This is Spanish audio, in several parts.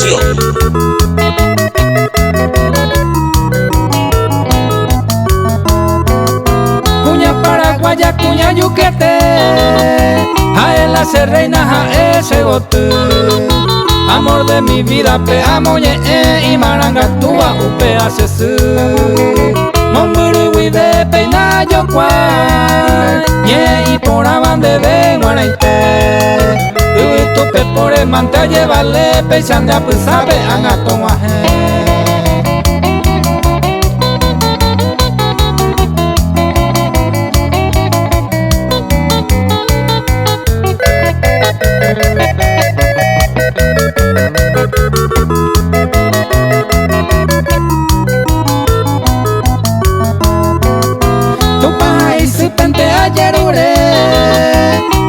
Producción. Cuña paraguaya, cuña yuquete, jaela se reina, jae se bote. Amor de mi vida, pe amoñe y maranga tua upe hace su. Momburu de peina yo cual, ye y por abande de guaraite. Tu pe por el mante llevarle pechan de apusabe angato guaje.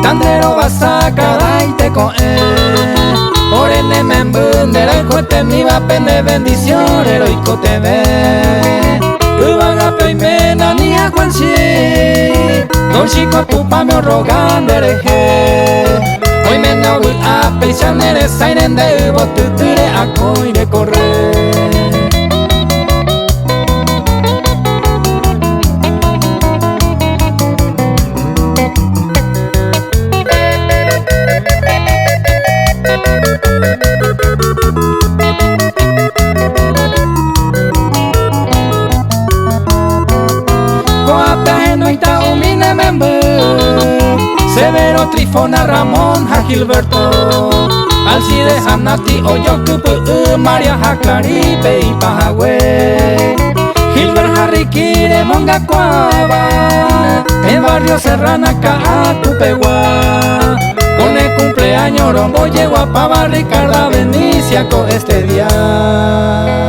Tandero vas a cada y te coe. Por el membundera el cote mi va pende bendición heroico te ve. Ubaga peimena ni a cuanchi. Don chico tu pa me rogan dereje. Hoy me no voy a pechar nere sairen de botuture a coi de correr. Severo, Trifona, Ramón, a Gilberto, Alcide, Hanati, Oyocupu, María, Jaclaripe y Pajagüe. Gilbert, Harriquire, Monga, Cuava, en Barrio Serrana, Caatupegua. Con el cumpleaños, Rombo, Yeguapava, Ricarda, Benicia, con este día.